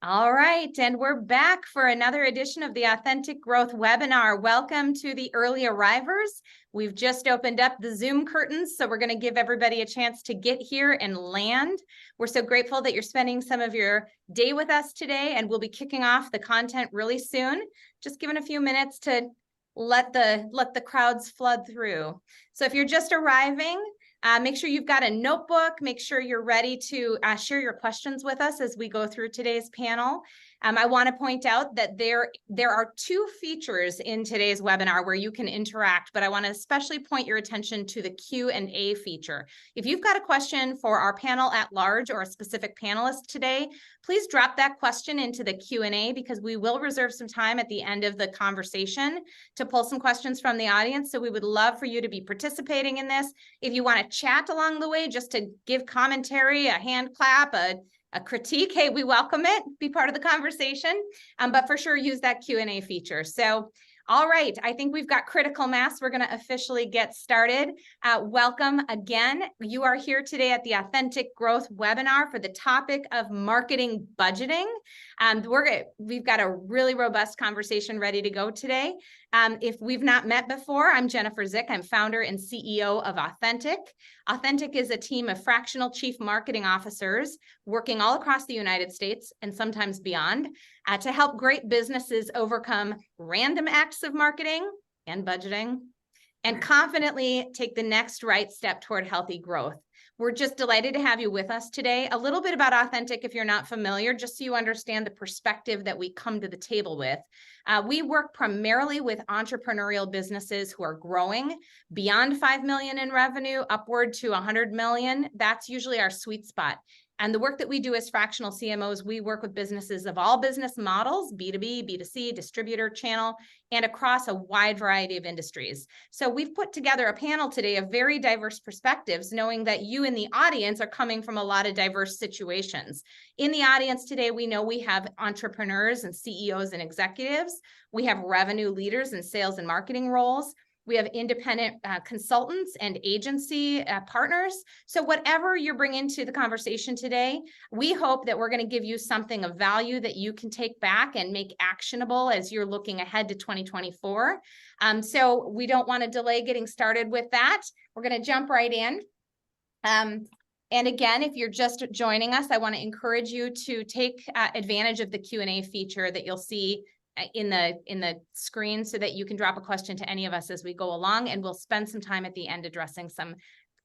All right, and we're back for another edition of the Authentic Growth webinar. Welcome to the early arrivers. We've just opened up the Zoom curtains, so we're going to give everybody a chance to get here and land. We're so grateful that you're spending some of your day with us today, and we'll be kicking off the content really soon. Just giving a few minutes to let the crowds flood through. So if you're just arriving, make sure you've got a notebook. Make sure you're ready to share your questions with us as we go through today's panel. I want to point out that there are two features in today's webinar where you can interact, but I want to especially point your attention to the Q&A feature. If you've got a question for our panel at large or a specific panelist today, please drop that question into the Q&A because we will reserve some time at the end of the conversation to pull some questions from the audience. So we would love for you to be participating in this. If you want to chat along the way, just to give commentary, a hand clap, a critique, hey, we welcome it, be part of the conversation, but for sure use that Q&A feature. So, all right, I think we've got critical mass. We're going to officially get started. Welcome again. You are here today at the Authentic Growth webinar for the topic of marketing budgeting. We've got a really robust conversation ready to go today. If we've not met before, I'm Jennifer Zick. I'm founder and CEO of Authentic. Authentic is a team of fractional chief marketing officers working all across the United States and sometimes beyond to help great businesses overcome random acts of marketing and budgeting and confidently take the next right step toward healthy growth. We're just delighted to have you with us today. A little bit about Authentic, if you're not familiar, just so you understand the perspective that we come to the table with. We work primarily with entrepreneurial businesses who are growing beyond 5 million in revenue, upward to 100 million. That's usually our sweet spot. And the work that we do as fractional CMOs, we work with businesses of all business models, B2B, B2C, distributor channel, and across a wide variety of industries. So we've put together a panel today of very diverse perspectives, knowing that you in the audience are coming from a lot of diverse situations. In the audience today, we know we have entrepreneurs and CEOs and executives. We have revenue leaders in sales and marketing roles. We have independent consultants and agency partners. So whatever you're bringing to the conversation today, we hope that we're going to give you something of value that you can take back and make actionable as you're looking ahead to 2024. So we don't want to delay getting started with that. We're going to jump right in. And again, if you're just joining us, I want to encourage you to take advantage of the Q&A feature that you'll see in the screen so that you can drop a question to any of us as we go along, and we'll spend some time at the end addressing some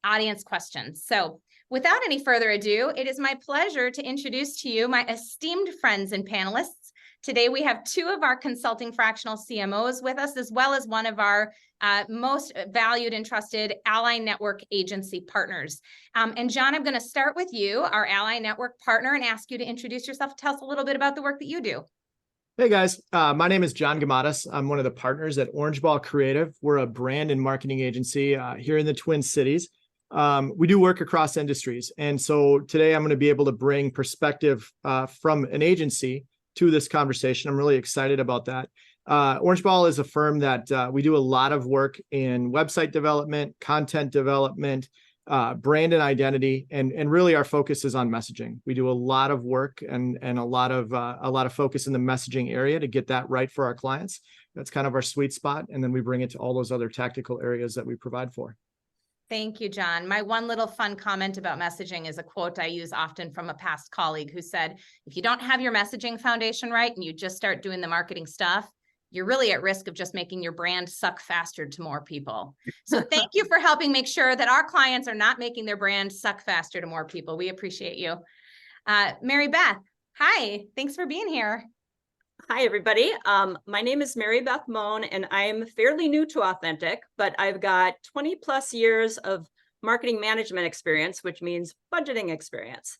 audience questions. So without any further ado, it is my pleasure to introduce to you my esteemed friends and panelists. Today, we have two of our consulting fractional CMOs with us, as well as one of our most valued and trusted Ally Network agency partners. And John, I'm going to start with you, our Ally Network partner, and ask you to introduce yourself. Tell us a little bit about the work that you do. Hey guys, my name is John Gamadas. I'm one of the partners at Orange Ball Creative. We're a brand and marketing agency here in the Twin Cities. We do work across industries. And so today I'm going to be able to bring perspective from an agency to this conversation. I'm really excited about that. Orange Ball is a firm that we do a lot of work in website development, content development, brand and identity, and really our focus is on messaging. We do a lot of work and a lot of focus in the messaging area to get that right for our clients. That's kind of our sweet spot, and then we bring it to all those other tactical areas that we provide for. Thank you, John. My one little fun comment about messaging is a quote I use often from a past colleague who said, if you don't have your messaging foundation right and you just start doing the marketing stuff, you're really at risk of just making your brand suck faster to more people. So thank you for helping make sure that our clients are not making their brand suck faster to more people. We appreciate you. Mary Beth, hi, thanks for being here. Hi, everybody. My name is Mary Beth Moan, and I'm fairly new to Authentic, but I've got 20 plus years of marketing management experience, which means budgeting experience.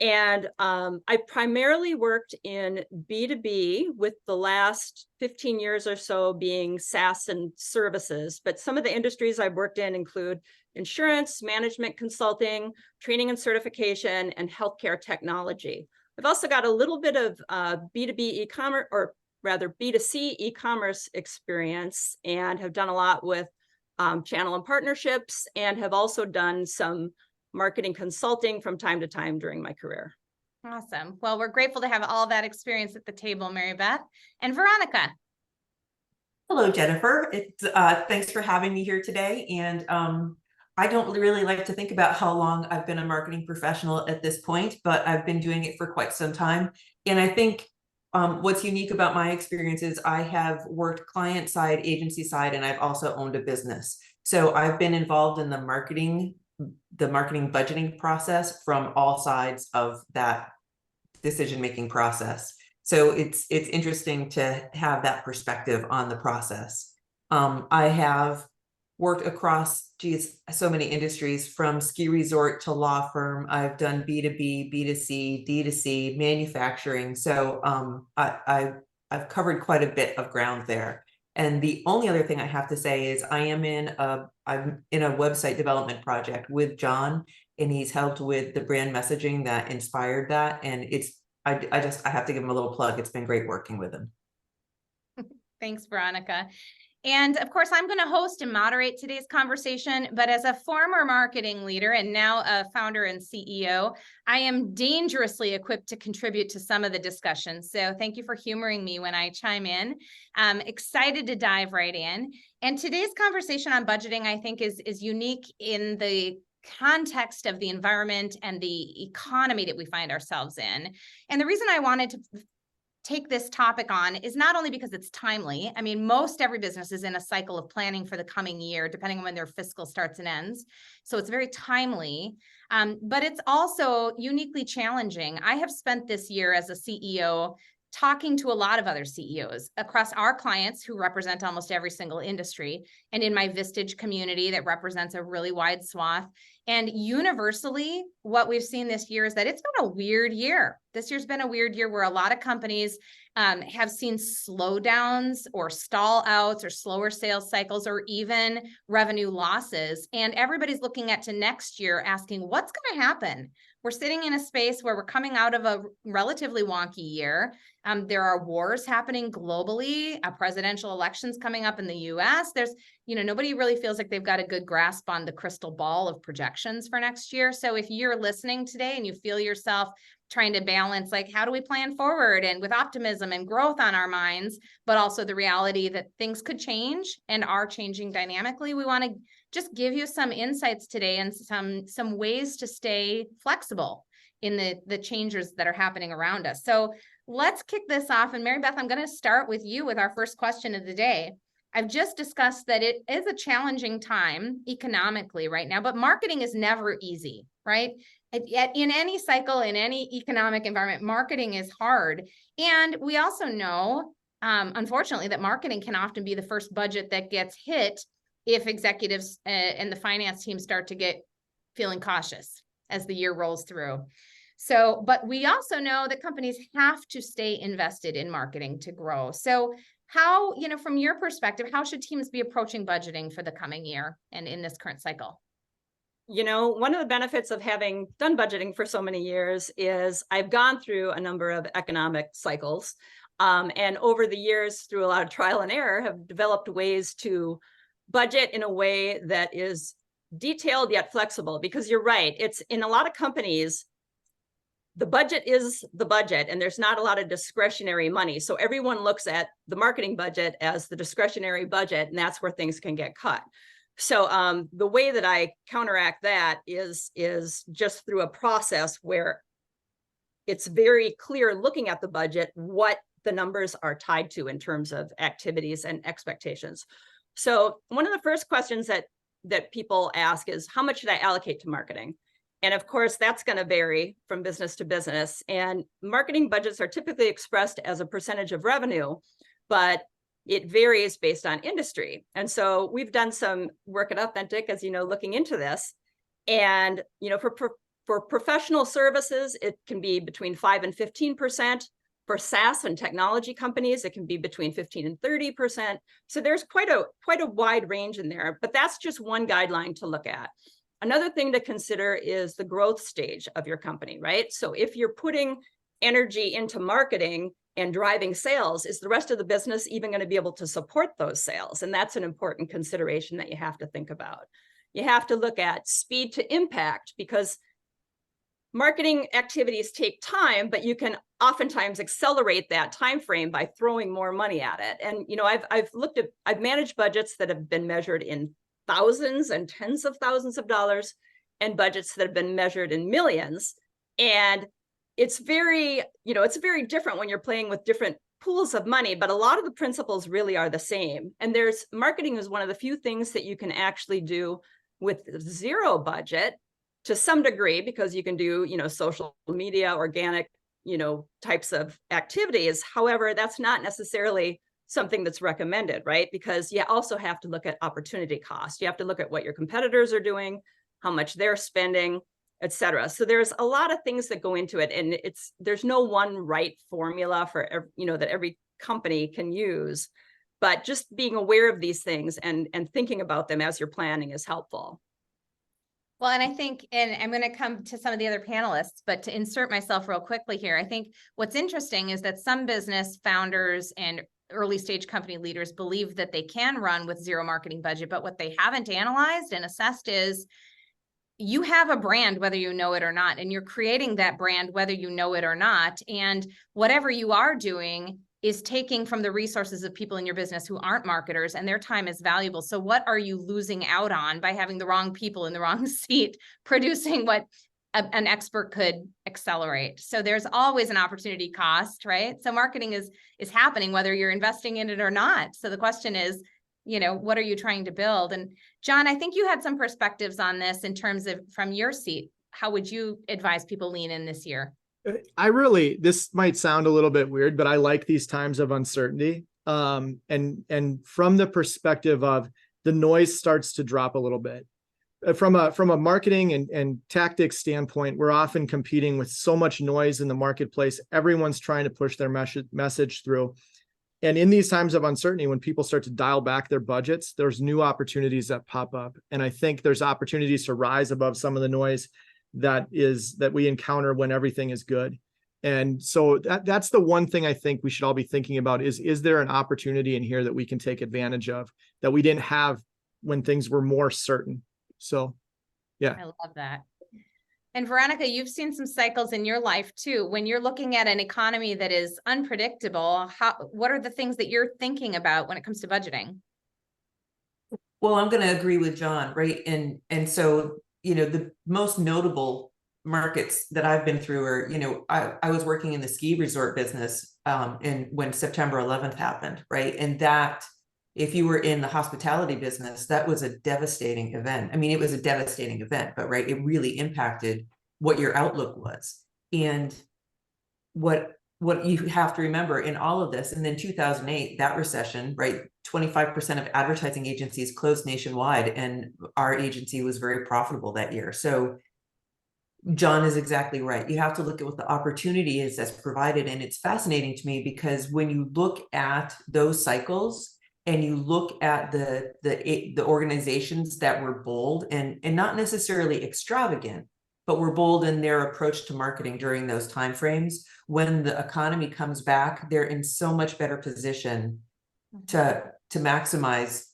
And I primarily worked in B2B, with the last 15 years or so being SaaS and services. But some of the industries I've worked in include insurance, management consulting, training and certification, and healthcare technology. I've also got a little bit of B2B e-commerce, or rather B2C e-commerce experience, and have done a lot with channel and partnerships, and have also done some marketing consulting from time to time during my career. Awesome. Well, we're grateful to have all that experience at the table, Mary Beth. And Veronica. Hello, Jennifer. Thanks for having me here today. And I don't really like to think about how long I've been a marketing professional at this point, but I've been doing it for quite some time. And I think what's unique about my experience is I have worked client side, agency side, and I've also owned a business. So I've been involved in the marketing budgeting process from all sides of that decision-making process. So it's interesting to have that perspective on the process. I have worked across, so many industries, from ski resort to law firm. I've done B2B, B2C, D2C, manufacturing. So I've covered quite a bit of ground there. And the only other thing I have to say is I'm in a website development project with John, and he's helped with the brand messaging that inspired that. And I have to give him a little plug. It's been great working with him. Thanks, Veronica. And of course, I'm going to host and moderate today's conversation, but as a former marketing leader and now a founder and CEO, I am dangerously equipped to contribute to some of the discussion. So thank you for humoring me when I chime in. I'm excited to dive right in. And today's conversation on budgeting, I think, is unique in the context of the environment and the economy that we find ourselves in. And the reason I wanted to take this topic on is not only because it's timely. I mean, most every business is in a cycle of planning for the coming year, depending on when their fiscal starts and ends. So it's very timely, but it's also uniquely challenging. I have spent this year as a CEO talking to a lot of other CEOs across our clients who represent almost every single industry, and in my Vistage community that represents a really wide swath. And universally, what we've seen this year is that it's been a weird year. This year's been a weird year where a lot of companies have seen slowdowns or stall outs or slower sales cycles or even revenue losses. And everybody's looking at to next year asking, what's going to happen? We're sitting in a space where we're coming out of a relatively wonky year. There are wars happening globally, presidential elections coming up in the US. There's, nobody really feels like they've got a good grasp on the crystal ball of projections for next year. So if you're listening today and you feel yourself trying to balance, like, how do we plan forward and with optimism and growth on our minds, but also the reality that things could change and are changing dynamically, we want to just give you some insights today and some ways to stay flexible in the changes that are happening around us. So let's kick this off. And Mary Beth, I'm going to start with you with our first question of the day. I've just discussed that it is a challenging time economically right now, but marketing is never easy, right? In any cycle, in any economic environment, marketing is hard. And we also know, unfortunately, that marketing can often be the first budget that gets hit if executives and the finance team start to get feeling cautious as the year rolls through. So, but we also know that companies have to stay invested in marketing to grow. So how, from your perspective, how should teams be approaching budgeting for the coming year and in this current cycle? One of the benefits of having done budgeting for so many years is I've gone through a number of economic cycles. And over the years, through a lot of trial and error, have developed ways to budget in a way that is detailed yet flexible. Because you're right, it's in a lot of companies, the budget is the budget and there's not a lot of discretionary money. So everyone looks at the marketing budget as the discretionary budget, and that's where things can get cut. So the way that I counteract that is just through a process where it's very clear, looking at the budget, what the numbers are tied to in terms of activities and expectations. So one of the first questions that people ask is, how much should I allocate to marketing? And of course, that's going to vary from business to business. And marketing budgets are typically expressed as a percentage of revenue, but it varies based on industry. And so we've done some work at Authentic, as you know, looking into this. And for professional services, it can be between 5 and 15%. For SaaS and technology companies, it can be between 15 and 30%. So there's quite a wide range in there, but that's just one guideline to look at. Another thing to consider is the growth stage of your company, right? So if you're putting energy into marketing and driving sales, is the rest of the business even going to be able to support those sales? And that's an important consideration that you have to think about. You have to look at speed to impact, because marketing activities take time, but you can oftentimes accelerate that time frame by throwing more money at it. And I've managed budgets that have been measured in thousands and tens of thousands of dollars, and budgets that have been measured in millions. And it's very different when you're playing with different pools of money, but a lot of the principles really are the same. And marketing is one of the few things that you can actually do with zero budget to some degree, because you can do, social media, organic, types of activities. However, that's not necessarily something that's recommended, right? Because you also have to look at opportunity cost. You have to look at what your competitors are doing, how much they're spending, et cetera. So there's a lot of things that go into it, and there's no one right formula for, that every company can use, but just being aware of these things and thinking about them as you're planning is helpful. Well, and I think, and I'm going to come to some of the other panelists, but to insert myself real quickly here, I think what's interesting is that some business founders and early stage company leaders believe that they can run with zero marketing budget, but what they haven't analyzed and assessed is you have a brand, whether you know it or not, and you're creating that brand, whether you know it or not. And whatever you are doing is taking from the resources of people in your business who aren't marketers, and their time is valuable. So what are you losing out on by having the wrong people in the wrong seat producing what an expert could accelerate? So there's always an opportunity cost, right? So marketing is happening whether you're investing in it or not. So the question is, what are you trying to build? And John, I think you had some perspectives on this in terms of from your seat. How would you advise people lean in this year? This might sound a little bit weird, but I like these times of uncertainty. And from the perspective of the noise starts to drop a little bit. From a marketing and tactics standpoint, we're often competing with so much noise in the marketplace. Everyone's trying to push their message through. And in these times of uncertainty, when people start to dial back their budgets, there's new opportunities that pop up. And I think there's opportunities to rise above some of the noise that we encounter when everything is good. And so that's the one thing I think we should all be thinking about is there an opportunity in here that we can take advantage of that we didn't have when things were more certain? So, yeah. I love that. And Veronica, you've seen some cycles in your life too. When you're looking at an economy that is unpredictable, what are the things that you're thinking about when it comes to budgeting? Well, I'm going to agree with John, right? And so, the most notable markets that I've been through are, I was working in the ski resort business and when September 11th happened, right? And that, if you were in the hospitality business, that was a devastating event. I mean, it was a devastating event, but right, it really impacted what your outlook was. And what you have to remember in all of this, and then 2008, that recession, right? 25% of advertising agencies closed nationwide, and our agency was very profitable that year. So John is exactly right. You have to look at what the opportunity is that's provided. And it's fascinating to me because when you look at those cycles and you look at the organizations that were bold and not necessarily extravagant, but were bold in their approach to marketing during those timeframes, when the economy comes back, they're in so much better position to maximize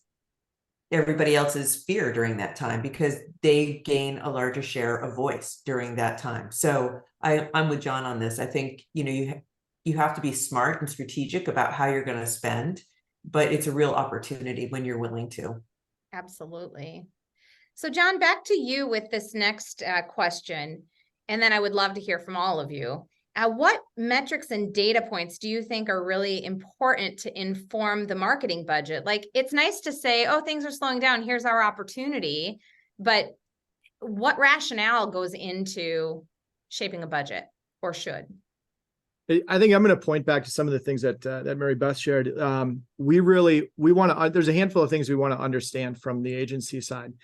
everybody else's fear during that time, because they gain a larger share of voice during that time. So I'm with John on this. I think, you have to be smart and strategic about how you're going to spend, but it's a real opportunity when you're willing to. Absolutely. So John, back to you with this next question, and then I would love to hear from all of you. What metrics and data points do you think are really important to inform the marketing budget? Like, it's nice to say, oh, things are slowing down, here's our opportunity, but what rationale goes into shaping a budget, or should? I think I'm going to point back to some of the things that Mary Beth shared. We want to, there's a handful of things we want to understand from the agency side.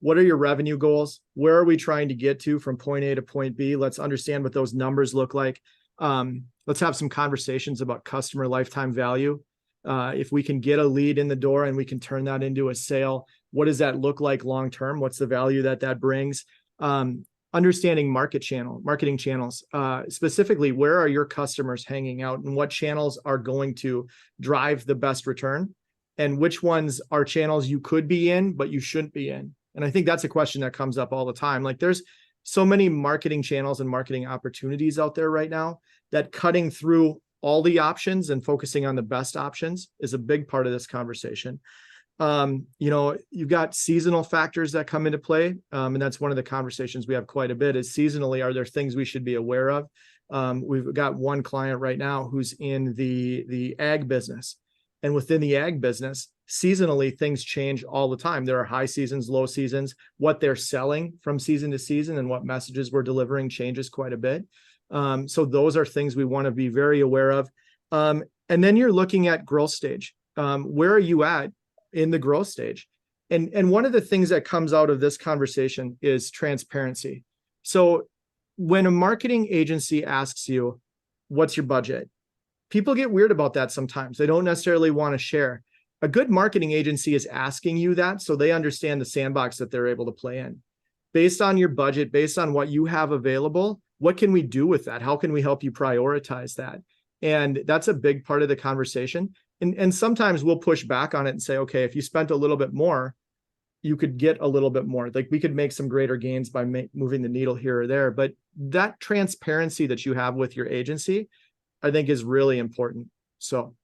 What are your revenue goals? Where are we trying to get to from point A to point B? Let's understand what those numbers look like. Let's have some conversations about customer lifetime value. If we can get a lead in the door and we can turn that into a sale, what does that look like long-term? What's the value that brings? understanding marketing channels, specifically, where are your customers hanging out and what channels are going to drive the best return, and which ones are channels you could be in, but you shouldn't be in. And I think that's a question that comes up all the time. Like, there's so many marketing channels and marketing opportunities out there right now that cutting through all the options and focusing on the best options is a big part of this conversation. You've got seasonal factors that come into play. And that's one of the conversations we have quite a bit is seasonally, are there things we should be aware of? We've got one client right now who's in the ag business. And within the ag business, seasonally, things change all the time. There are high seasons, low seasons. What they're selling from season to season and what messages we're delivering changes quite a bit. So those are things we want to be very aware of. And then you're looking at growth stage. Where are you at in the growth stage? And one of the things that comes out of this conversation is transparency. So when a marketing agency asks you, what's your budget? People get weird about that sometimes. They don't necessarily want to share. A good marketing agency is asking you that so they understand the sandbox that they're able to play in. Based on your budget, based on what you have available, what can we do with that? How can we help you prioritize that? And that's a big part of the conversation. And sometimes we'll push back on it and say, okay, if you spent a little bit more, you could get a little bit more. Like, we could make some greater gains by moving the needle here or there. But that transparency that you have with your agency, I think, is really important. So.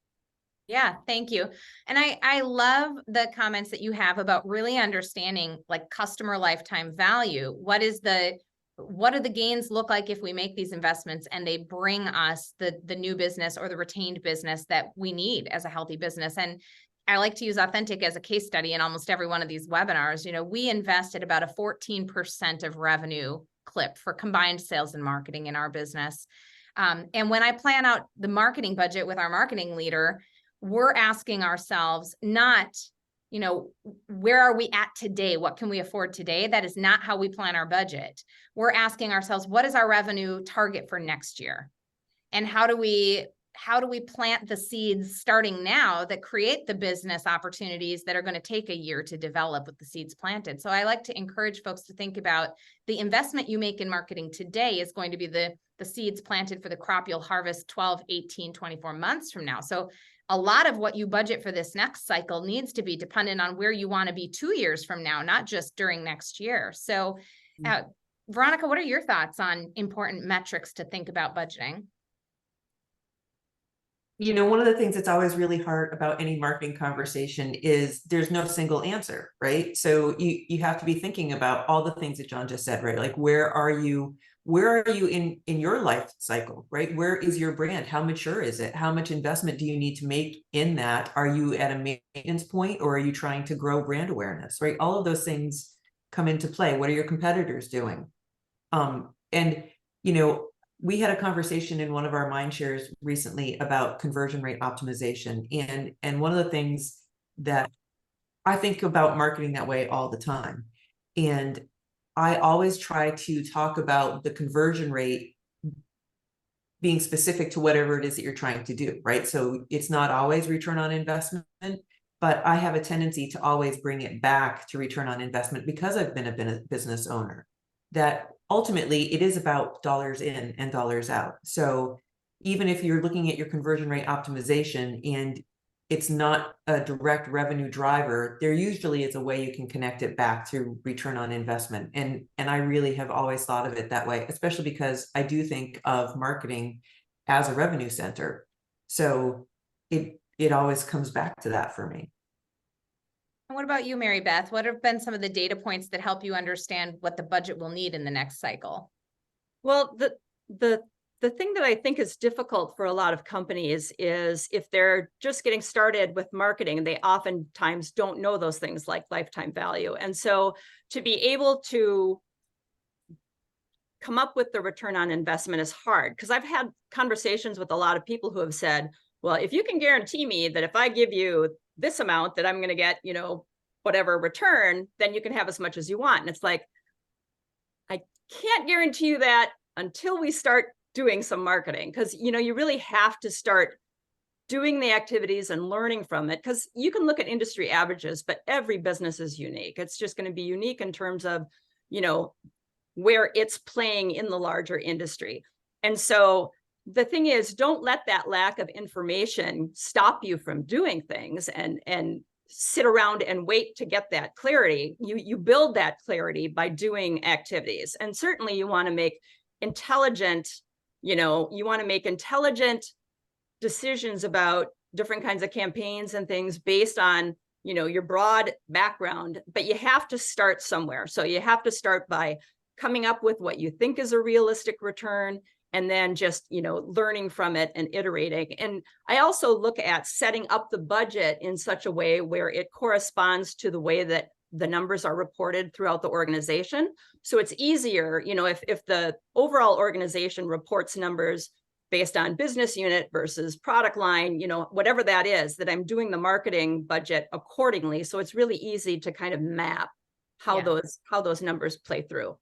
Yeah, thank you. And I love the comments that you have about really understanding like customer lifetime value. What do the gains look like if we make these investments and they bring us the new business or the retained business that we need as a healthy business? And I like to use Authentic as a case study in almost every one of these webinars. We invested about a 14% of revenue clip for combined sales and marketing in our business. And when I plan out the marketing budget with our marketing leader, we're asking ourselves not, where are we at today? What can we afford today? That is not how we plan our budget. We're asking ourselves, what is our revenue target for next year? And how do we plant the seeds starting now that create the business opportunities that are going to take a year to develop with the seeds planted? So I like to encourage folks to think about the investment you make in marketing today is going to be the seeds planted for the crop you'll harvest 12, 18, 24 months from now. So a lot of what you budget for this next cycle needs to be dependent on where you want to be 2 years from now, not just during next year. So Veronica, what are your thoughts on important metrics to think about budgeting? One of the things that's always really hard about any marketing conversation is there's no single answer, right? So you have to be thinking about all the things that John just said, right? Like, where are you in your life cycle, right? Where is your brand? How mature is it? How much investment do you need to make in that? Are you at a maintenance point, or are you trying to grow brand awareness, right? All of those things come into play. What are your competitors doing? We had a conversation in one of our mind shares recently about conversion rate optimization. And one of the things that I think about marketing that way all the time. And I always try to talk about the conversion rate being specific to whatever it is that you're trying to do, right? So it's not always return on investment, but I have a tendency to always bring it back to return on investment because I've been a business owner, that ultimately it is about dollars in and dollars out. So even if you're looking at your conversion rate optimization and it's not a direct revenue driver, there usually is a way you can connect it back to return on investment. And I really have always thought of it that way, especially because I do think of marketing as a revenue center. So it always comes back to that for me. And what about you, Mary Beth? What have been some of the data points that help you understand what the budget will need in the next cycle? Well, the thing that I think is difficult for a lot of companies is if they're just getting started with marketing, they oftentimes don't know those things like lifetime value. And so to be able to come up with the return on investment is hard, because I've had conversations with a lot of people who have said, well, if you can guarantee me that if I give you this amount that I'm going to get, whatever return, then you can have as much as you want. And it's like, I can't guarantee you that until we start doing some marketing, because, you really have to start doing the activities and learning from it, because you can look at industry averages, but every business is unique. It's just going to be unique in terms of, where it's playing in the larger industry. And so the thing is, don't let that lack of information stop you from doing things and sit around and wait to get that clarity. You build that clarity by doing activities. And certainly you want to make intelligent, decisions about different kinds of campaigns and things based on, your broad background, but you have to start somewhere. So you have to start by coming up with what you think is a realistic return, and then just, learning from it and iterating. And I also look at setting up the budget in such a way where it corresponds to the way that the numbers are reported throughout the organization. So it's easier, if the overall organization reports numbers based on business unit versus product line, whatever that is, that I'm doing the marketing budget accordingly. So it's really easy to kind of map how those numbers play through.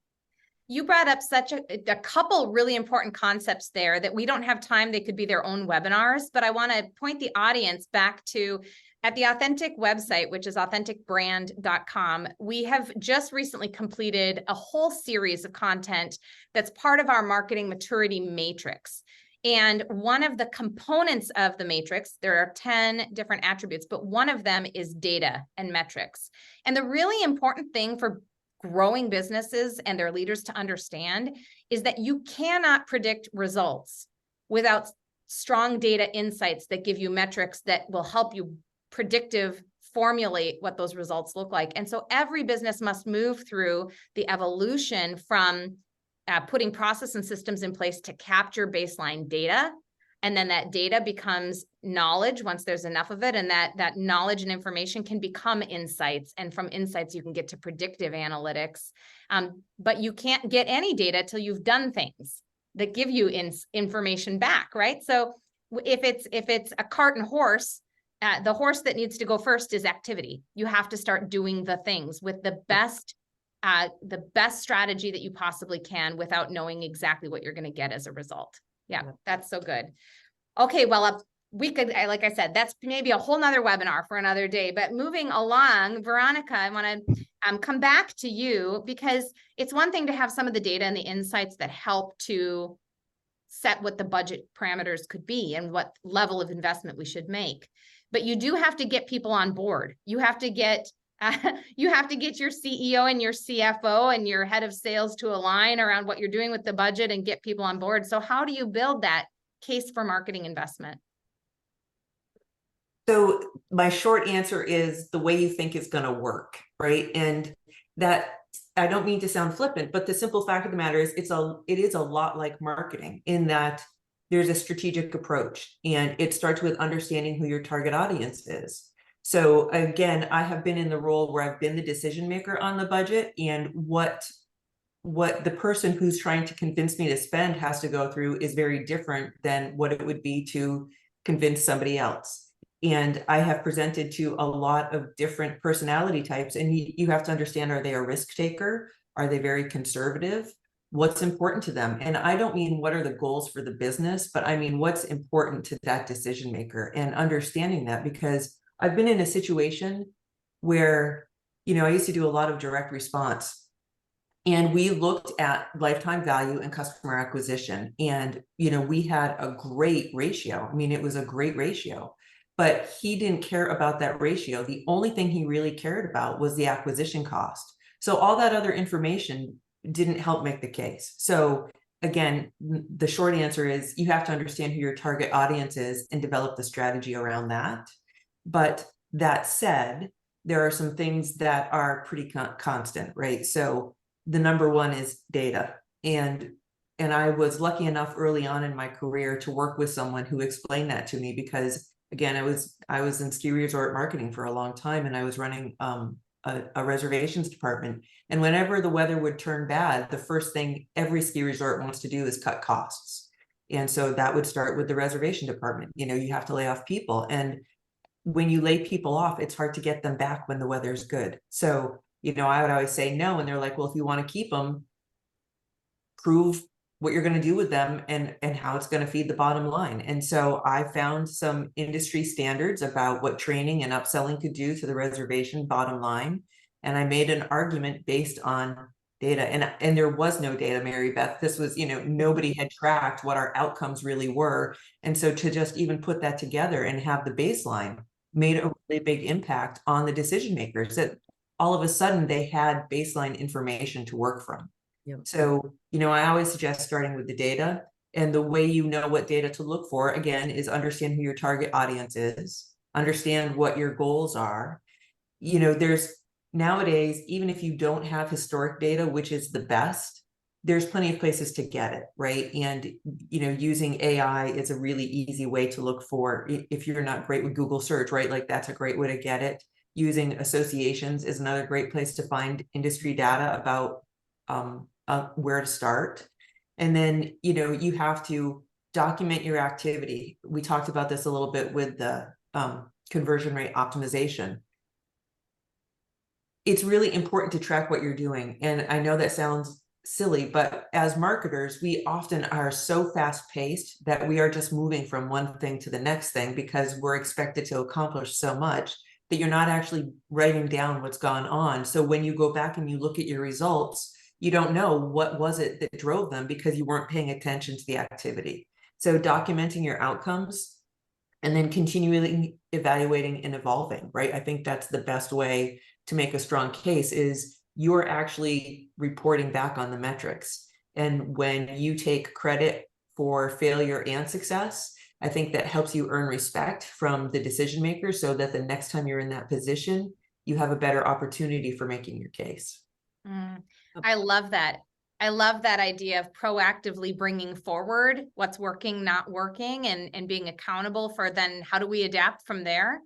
You brought up such a couple really important concepts there that we don't have time. They could be their own webinars, but I want to point the audience back to at the Authentic website, which is authenticbrand.com. We have just recently completed a whole series of content that's part of our marketing maturity matrix. And one of the components of the matrix, there are 10 different attributes, but one of them is data and metrics. And the really important thing for growing businesses and their leaders to understand is that you cannot predict results without strong data insights that give you metrics that will help you formulate what those results look like. And so every business must move through the evolution from putting process and systems in place to capture baseline data. And then that data becomes knowledge once there's enough of it. And that knowledge and information can become insights. And from insights, you can get to predictive analytics. But you can't get any data till you've done things that give you information back, right? So if it's a cart and horse, the horse that needs to go first is activity. You have to start doing the things with the best strategy that you possibly can without knowing exactly what you're going to get as a result. Yeah, that's so good. Okay, well, we could, like I said, that's maybe a whole nother webinar for another day, but moving along, Veronica, I want to come back to you because it's one thing to have some of the data and the insights that help to set what the budget parameters could be and what level of investment we should make. But you do have to get people on board. You have to get your CEO and your CFO and your head of sales to align around what you're doing with the budget and get people on board. So how do you build that case for marketing investment? So my short answer is the way you think it's going to work, right? And that, I don't mean to sound flippant, but the simple fact of the matter is it is a lot like marketing in that there's a strategic approach, and it starts with understanding who your target audience is. So again, I have been in the role where I've been the decision maker on the budget, and what the person who's trying to convince me to spend has to go through is very different than what it would be to convince somebody else. And I have presented to a lot of different personality types, and you have to understand, are they a risk taker? Are they very conservative? What's important to them? And I don't mean what are the goals for the business, but I mean what's important to that decision maker, and understanding that, because I've been in a situation where, I used to do a lot of direct response, and we looked at lifetime value and customer acquisition. And, we had a great ratio. I mean, it was a great ratio, but he didn't care about that ratio. The only thing he really cared about was the acquisition cost. So all that other information didn't help make the case. So again, the short answer is you have to understand who your target audience is and develop the strategy around that. But that said, there are some things that are pretty constant, right? So the number one is data. And I was lucky enough early on in my career to work with someone who explained that to me, because again, I was in ski resort marketing for a long time, and I was running a reservations department. And whenever the weather would turn bad, the first thing every ski resort wants to do is cut costs. And so that would start with the reservation department. You have to lay off people. And when you lay people off, it's hard to get them back when the weather's good. So, I would always say no. And they're like, well, if you want to keep them, prove what you're going to do with them and how it's going to feed the bottom line. And so I found some industry standards about what training and upselling could do to the reservation bottom line. And I made an argument based on data. And there was no data, Mary Beth. This was, nobody had tracked what our outcomes really were. And so to just even put that together and have the baseline made a really big impact on the decision makers, that all of a sudden they had baseline information to work from. Yep. So, I always suggest starting with the data. And the way you know what data to look for, again, is understand who your target audience is, understand what your goals are. There's nowadays, even if you don't have historic data, which is the best, there's plenty of places to get it, right? And, using AI is a really easy way to look for, if you're not great with Google search, right? Like that's a great way to get it. Using associations is another great place to find industry data about where to start. And then, you have to document your activity. We talked about this a little bit with the conversion rate optimization. It's really important to track what you're doing. And I know that sounds silly, but as marketers, we often are so fast paced that we are just moving from one thing to the next thing because we're expected to accomplish so much that you're not actually writing down what's gone on. So when you go back and you look at your results, you don't know what was it that drove them because you weren't paying attention to the activity. So documenting your outcomes and then continually evaluating and evolving, right? I think that's the best way to make a strong case, is you're actually reporting back on the metrics. And when you take credit for failure and success, I think that helps you earn respect from the decision makers so that the next time you're in that position, you have a better opportunity for making your case. I love that. I love that idea of proactively bringing forward what's working, not working, and being accountable for then how do we adapt from there?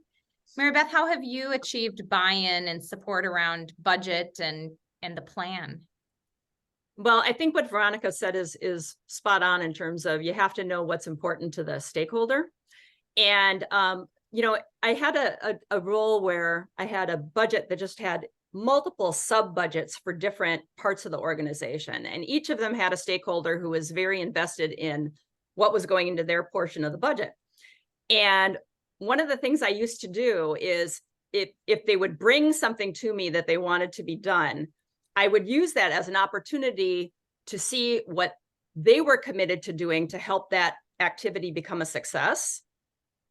Mary Beth, how have you achieved buy-in and support around budget and the plan? Well, I think what Veronica said is spot on in terms of you have to know what's important to the stakeholder. And, I had a role where I had a budget that just had multiple sub-budgets for different parts of the organization. And each of them had a stakeholder who was very invested in what was going into their portion of the budget. And one of the things I used to do is if they would bring something to me that they wanted to be done, I would use that as an opportunity to see what they were committed to doing to help that activity become a success.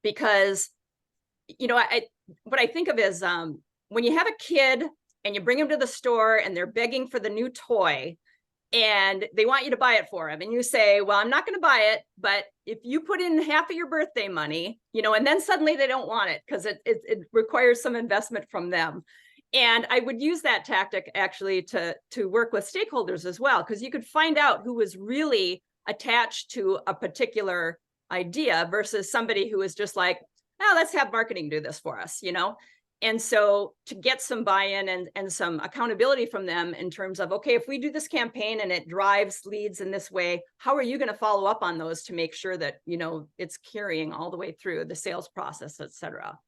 Because, what I think of is when you have a kid and you bring them to the store and they're begging for the new toy and they want you to buy it for them. And you say, well, I'm not going to buy it, but if you put in half of your birthday money, and then suddenly they don't want it because it requires some investment from them. And I would use that tactic actually to work with stakeholders as well, because you could find out who was really attached to a particular idea versus somebody who was just like, oh, let's have marketing do this for us, And so to get some buy-in and some accountability from them in terms of, okay, if we do this campaign and it drives leads in this way, how are you going to follow up on those to make sure that, it's carrying all the way through the sales process, et cetera.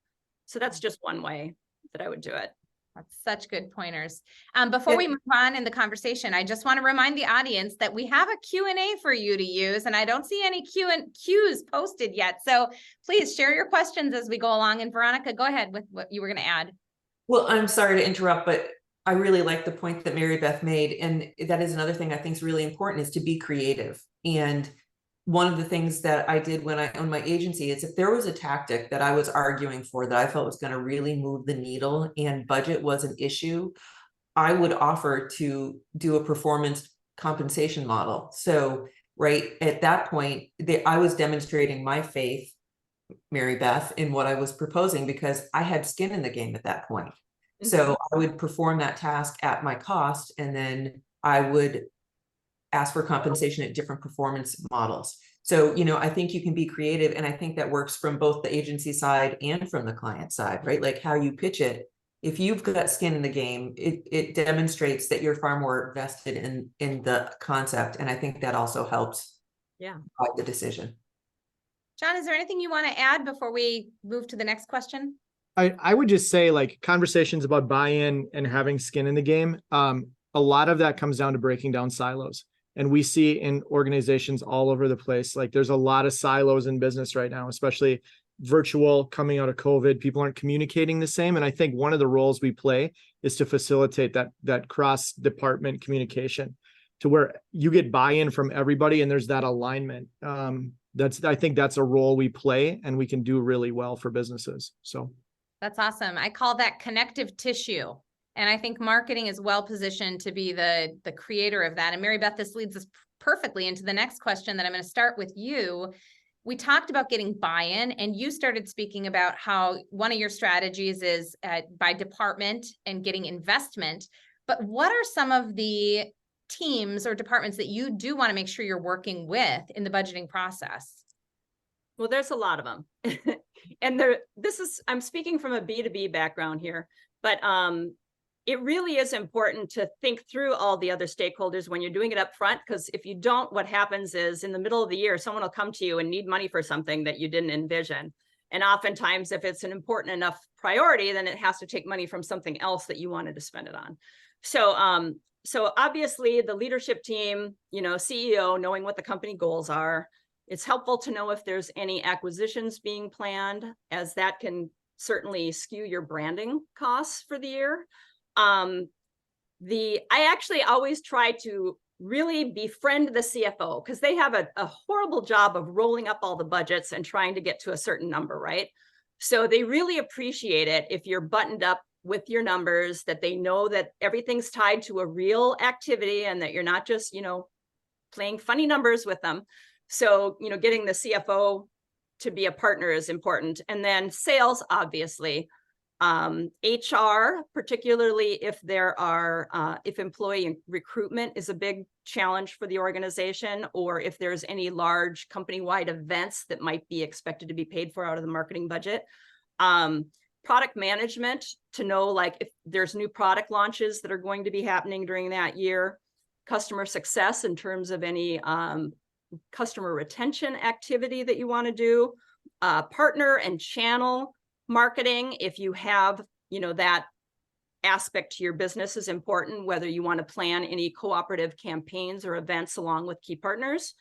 So that's just one way that I would do it. That's such good pointers. Before we move on in the conversation, I just want to remind the audience that we have a Q&A for you to use, and I don't see any Q's posted yet. So please share your questions as we go along. And Veronica, go ahead with what you were going to add. Well, I'm sorry to interrupt, but I really like the point that Mary Beth made. And that is another thing I think is really important, is to be creative. And one of the things that I did when I owned my agency is if there was a tactic that I was arguing for that I felt was going to really move the needle and budget was an issue, I would offer to do a performance compensation model. So, right at that point, I was demonstrating my faith, Mary Beth, in what I was proposing because I had skin in the game at that point. Mm-hmm. So I would perform that task at my cost, and then I would ask for compensation at different performance models. So, I think you can be creative, and I think that works from both the agency side and from the client side, right? Like how you pitch it. If you've got skin in the game, it demonstrates that you're far more vested in the concept. And I think that also helps guide the decision. John, is there anything you want to add before we move to the next question? I would just say, like, conversations about buy-in and having skin in the game, a lot of that comes down to breaking down silos. And we see in organizations all over the place, like there's a lot of silos in business right now, especially virtual coming out of COVID. People aren't communicating the same. And I think one of the roles we play is to facilitate that cross-department communication to where you get buy-in from everybody and there's that alignment. I think that's a role we play and we can do really well for businesses. So that's awesome. I call that connective tissue. And I think marketing is well positioned to be the creator of that. And Mary Beth, this leads us perfectly into the next question that I'm going to start with you. We talked about getting buy-in, and you started speaking about how one of your strategies is by department and getting investment. But what are some of the teams or departments that you do want to make sure you're working with in the budgeting process? Well, there's a lot of them. And I'm speaking from a B2B background here, but it really is important to think through all the other stakeholders when you're doing it up front, because if you don't, what happens is in the middle of the year, someone will come to you and need money for something that you didn't envision. And oftentimes, if it's an important enough priority, then it has to take money from something else that you wanted to spend it on. So obviously the leadership team, CEO, knowing what the company goals are, it's helpful to know if there's any acquisitions being planned, as that can certainly skew your branding costs for the year. I actually always try to really befriend the CFO, because they have a horrible job of rolling up all the budgets and trying to get to a certain number, right? So they really appreciate it if you're buttoned up with your numbers, that they know that everything's tied to a real activity and that you're not just, playing funny numbers with them. So, getting the CFO to be a partner is important. And then sales, obviously, HR, particularly if if employee recruitment is a big challenge for the organization, or if there's any large company-wide events that might be expected to be paid for out of the marketing budget. Product management, to know like if there's new product launches that are going to be happening during that year. Customer success in terms of any customer retention activity that you want to do. Partner and channel marketing, if you have, that aspect to your business is important, whether you want to plan any cooperative campaigns or events along with key partners.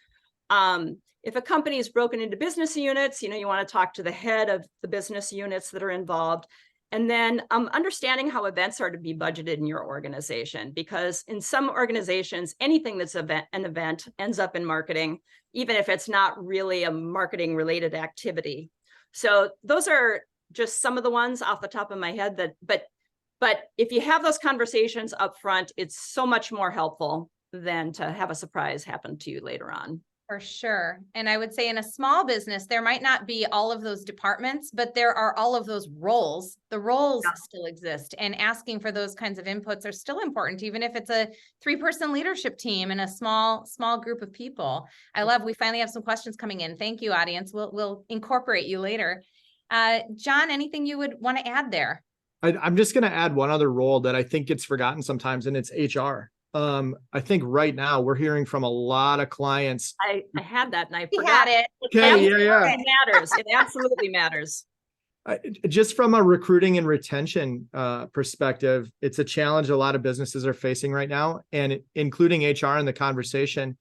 If a company is broken into business units, you want to talk to the head of the business units that are involved. And then understanding how events are to be budgeted in your organization, because in some organizations, anything that's an event ends up in marketing, even if it's not really a marketing related activity. So those are just some of the ones off the top of my head but if you have those conversations up front, it's so much more helpful than to have a surprise happen to you later on. For sure. And I would say in a small business, there might not be all of those departments, but there are all of those roles. The roles still exist, and asking for those kinds of inputs are still important, even if it's a 3-person leadership team and a small group of people. We finally have some questions coming in. Thank you, audience. We'll incorporate you later. John, anything you would want to add there? I'm just going to add one other role that I think gets forgotten sometimes, and it's HR. I think right now we're hearing from a lot of clients. I had that and I We forgot had it. Okay, yeah. It matters. It absolutely matters. Just from a recruiting and retention perspective, it's a challenge a lot of businesses are facing right now, and including HR in the conversation.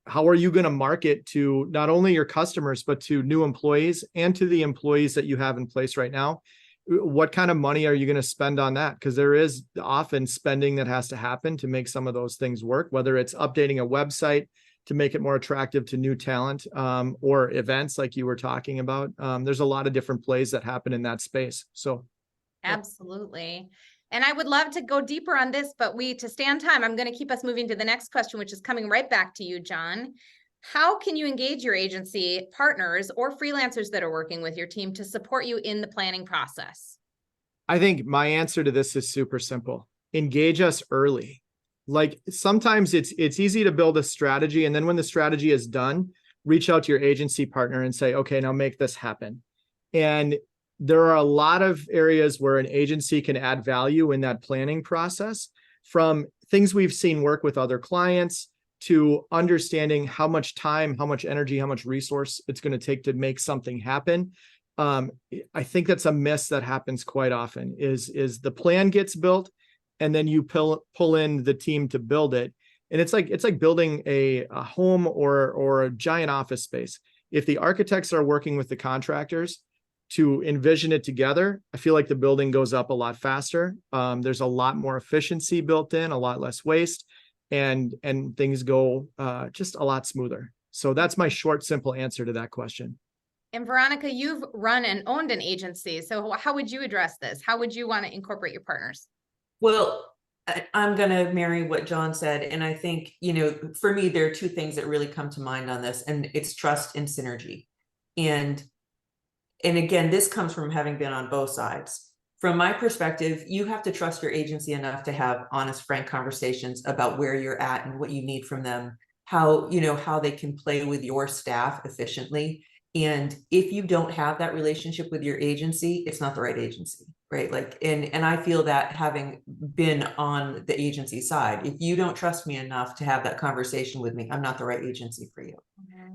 How are you going to market to not only your customers, but to new employees and to the employees that you have in place right now? What kind of money are you going to spend on that? Because there is often spending that has to happen to make some of those things work, whether it's updating a website to make it more attractive to new talent, or events like you were talking about. There's a lot of different plays that happen in that space. So. Absolutely. And I would love to go deeper on this, but to stay on time, I'm going to keep us moving to the next question, which is coming right back to you, John. How can you engage your agency partners or freelancers that are working with your team to support you in the planning process? I think my answer to this is super simple. Engage us early. Like sometimes it's easy to build a strategy, and then when the strategy is done, reach out to your agency partner and say, okay, now make this happen. And there are a lot of areas where an agency can add value in that planning process, from things we've seen work with other clients to understanding how much time, how much energy, how much resource it's going to take to make something happen. I think that's a miss that happens quite often is the plan gets built and then you pull in the team to build it. And it's like building a home or a giant office space. If the architects are working with the contractors, to envision it together, I feel like the building goes up a lot faster. There's a lot more efficiency built in, a lot less waste, and things go just a lot smoother. So that's my short, simple answer to that question. And Veronica, you've run and owned an agency. So how would you address this? How would you want to incorporate your partners? Well, I'm going to marry what John said. And I think, for me, there are two things that really come to mind on this, and it's trust and synergy. And again, this comes from having been on both sides. From my perspective, you have to trust your agency enough to have honest, frank conversations about where you're at and what you need from them, how they can play with your staff efficiently. And if you don't have that relationship with your agency, it's not the right agency, right? Like, and I feel that having been on the agency side, if you don't trust me enough to have that conversation with me, I'm not the right agency for you. Mm-hmm.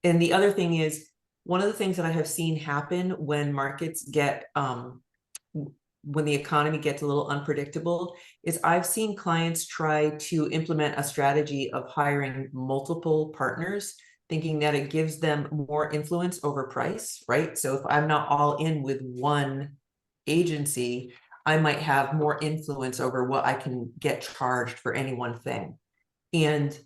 And the other thing is, one of the things that I have seen happen when markets get, when the economy gets a little unpredictable, is I've seen clients try to implement a strategy of hiring multiple partners, thinking that it gives them more influence over price, right? So if I'm not all in with one agency, I might have more influence over what I can get charged for any one thing. And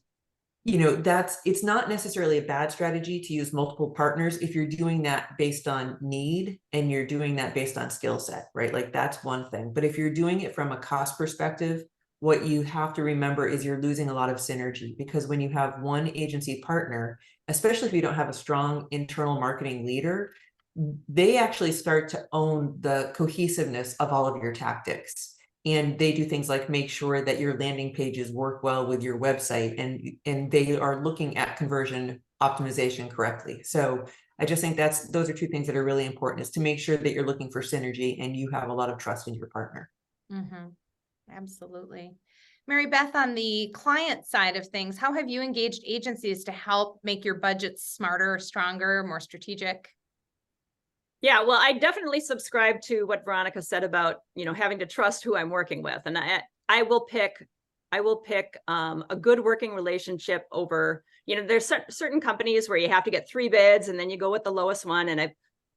it's not necessarily a bad strategy to use multiple partners if you're doing that based on need and you're doing that based on skill set, right? Like, that's one thing. But if you're doing it from a cost perspective, what you have to remember is you're losing a lot of synergy, because when you have one agency partner, especially if you don't have a strong internal marketing leader, they actually start to own the cohesiveness of all of your tactics. And they do things like make sure that your landing pages work well with your website, and they are looking at conversion optimization correctly. So I just think those are two things that are really important, is to make sure that you're looking for synergy and you have a lot of trust in your partner. Mm-hmm. Absolutely. Mary Beth, on the client side of things, how have you engaged agencies to help make your budgets smarter, stronger, more strategic? Yeah, well, I definitely subscribe to what Veronica said about, having to trust who I'm working with. And I will pick a good working relationship over, there's certain companies where you have to get 3 bids and then you go with the lowest one. And I've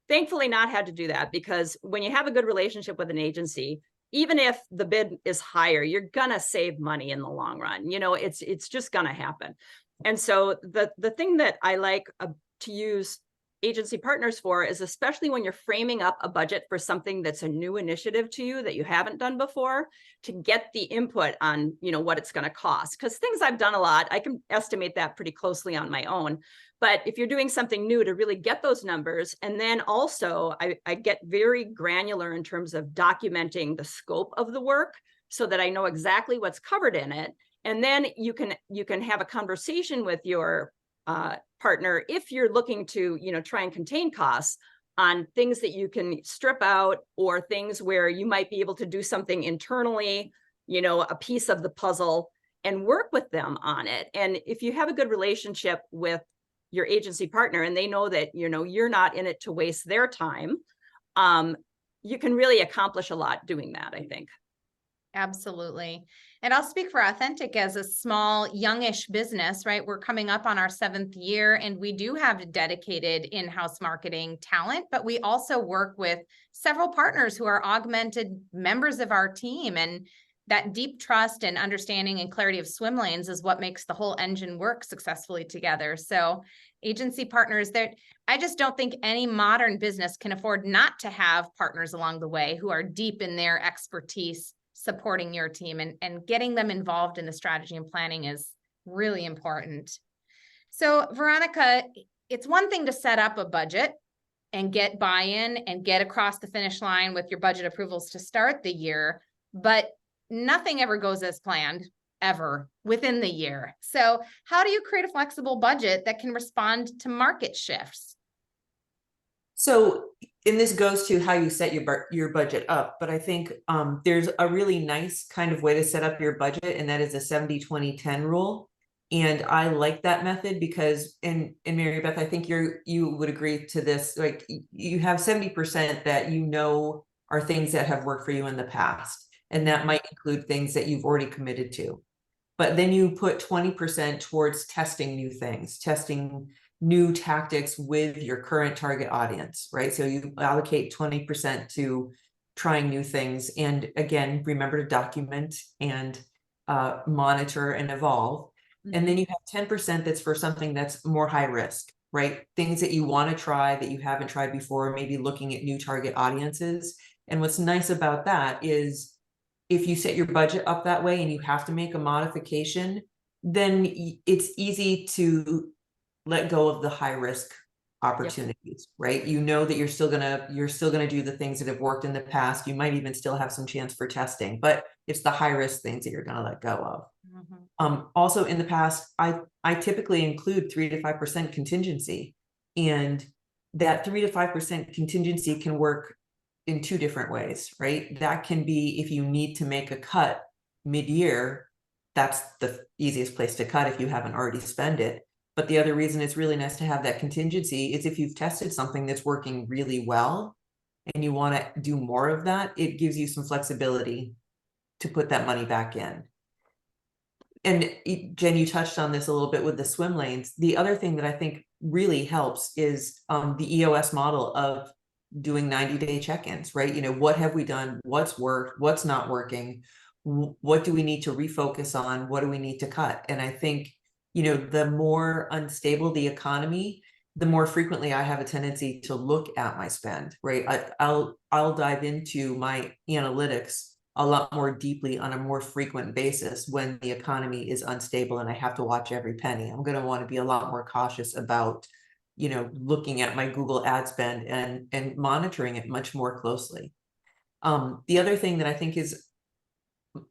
thankfully not had to do that, because when you have a good relationship with an agency, even if the bid is higher, you're gonna save money in the long run. It's just gonna happen. And so the thing that I like to use agency partners for is, especially when you're framing up a budget for something that's a new initiative to you that you haven't done before, to get the input on, what it's going to cost. Because things I've done a lot, I can estimate that pretty closely on my own. But if you're doing something new, to really get those numbers, and then also I get very granular in terms of documenting the scope of the work so that I know exactly what's covered in it. And then you can have a conversation with your partner, if you're looking to, try and contain costs, on things that you can strip out, or things where you might be able to do something internally, a piece of the puzzle, and work with them on it. And if you have a good relationship with your agency partner, and they know that, you're not in it to waste their time, you can really accomplish a lot doing that, I think. Absolutely. And I'll speak for Authentic as a small, youngish business, right? We're coming up on our 7th year, and we do have dedicated in-house marketing talent, but we also work with several partners who are augmented members of our team. And that deep trust and understanding and clarity of swim lanes is what makes the whole engine work successfully together. So agency partners, I just don't think any modern business can afford not to have partners along the way who are deep in their expertise, supporting your team, and getting them involved in the strategy and planning is really important. So Veronica, it's one thing to set up a budget and get buy-in and get across the finish line with your budget approvals to start the year, but nothing ever goes as planned ever within the year. So how do you create a flexible budget that can respond to market shifts? So, and this goes to how you set your budget up, but I think there's a really nice kind of way to set up your budget, and that is a 70-20-10 rule. And I like that method because, and Mary Beth, I think you would agree to this, like, you have 70% that are things that have worked for you in the past, and that might include things that you've already committed to. But then you put 20% towards testing new things, testing new tactics with your current target audience, right? So you allocate 20% to trying new things. And again, remember to document and monitor and evolve. And then you have 10% that's for something that's more high risk, right? Things that you want to try that you haven't tried before, maybe looking at new target audiences. And what's nice about that is if you set your budget up that way and you have to make a modification, then it's easy to let go of the high risk opportunities, right? You know that you're still gonna do the things that have worked in the past. You might even still have some chance for testing, but it's the high risk things that you're gonna let go of. Also in the past, I typically include 3 to 5% contingency, and that 3 to 5% contingency can work in two different ways, right? That can be if you need to make a cut mid-year, that's the easiest place to cut if you haven't already spent it. But the other reason it's really nice to have that contingency is if you've tested something that's working really well and you want to do more of that, it gives you some flexibility to put that money back in. And Jen, you touched on this a little bit with the swim lanes. The other thing that I think really helps is the EOS model of doing 90-day check-ins, right? You know, what have we done? What's worked? What's not working? What do we need to refocus on? What do we need to cut? And I think, you know, the more unstable the economy, the more frequently I have a tendency to look at my spend, right? I'll dive into my analytics a lot more deeply on a more frequent basis when the economy is unstable and I have to watch every penny. I'm going to want to be a lot more cautious about, you know, looking at my Google ad spend and monitoring it much more closely. The other thing that I think is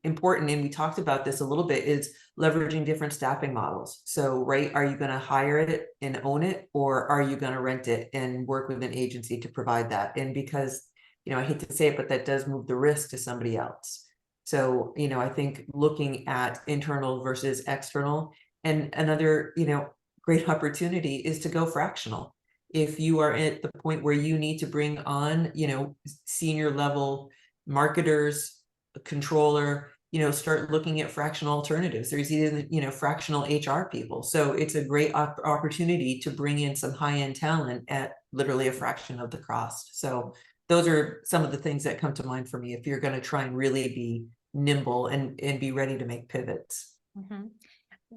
important, and we talked about this a little bit, is leveraging different staffing models. So, right, are you going to hire it and own it, or are you going to rent it and work with an agency to provide that? And because, you know, I hate to say it, but that does move the risk to somebody else. So, you know, I think looking at internal versus external, and another, you know, great opportunity is to go fractional. If you are at the point where you need to bring on, you know, senior level marketers, a controller, you know, start looking at fractional alternatives. There's even, you know, fractional HR people. So it's a great opportunity to bring in some high-end talent at literally a fraction of the cost. So those are some of the things that come to mind for me if you're going to try and really be nimble and be ready to make pivots.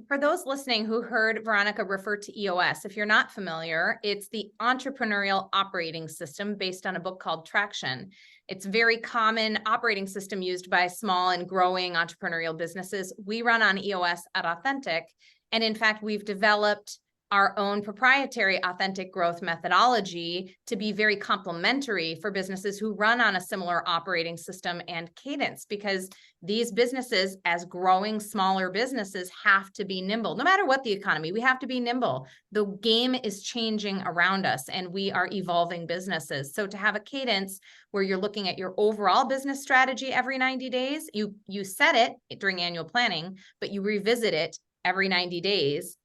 For those listening who heard Veronica refer to EOS, if you're not familiar, it's the entrepreneurial operating system based on a book called Traction. It's a very common operating system used by small and growing entrepreneurial businesses. We run on EOS at Authentic. And in fact, we've developed our own proprietary authentic growth methodology to be very complementary for businesses who run on a similar operating system and cadence, because these businesses, as growing smaller businesses, have to be nimble. No matter what the economy, we have to be nimble. The game is changing around us and we are evolving businesses. So to have a cadence where you're looking at your overall business strategy every 90 days, you set it during annual planning, but you revisit it every 90 days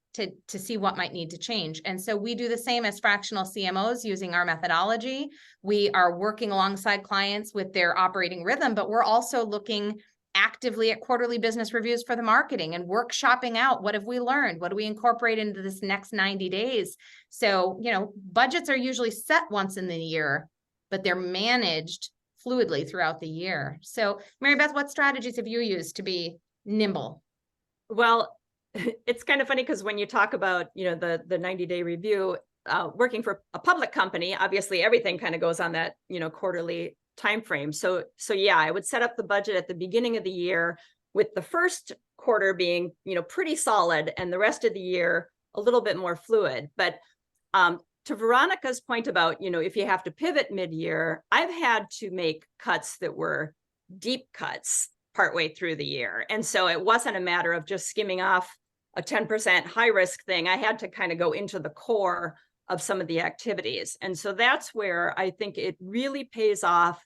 to see what might need to change. And so we do the same as fractional CMOs using our methodology. We are working alongside clients with their operating rhythm, but we're also looking actively at quarterly business reviews for the marketing and workshopping out what have we learned, what do we incorporate into this next 90 days. So, you know, budgets are usually set once in the year, but they're managed fluidly throughout the year. So Mary Beth, what strategies have you used to be nimble? Well, it's kind of funny because when you talk about, you know, the 90-day review, working for a public company, obviously everything kind of goes on that, you know, quarterly time frame. So yeah, I would set up the budget at the beginning of the year, with the first quarter being, you know, pretty solid and the rest of the year a little bit more fluid. But to Veronica's point about, you know, if you have to pivot mid-year, I've had to make cuts that were deep cuts partway through the year. And so it wasn't a matter of just skimming off a 10% high risk thing. I had to kind of go into the core of some of the activities. And so that's where I think it really pays off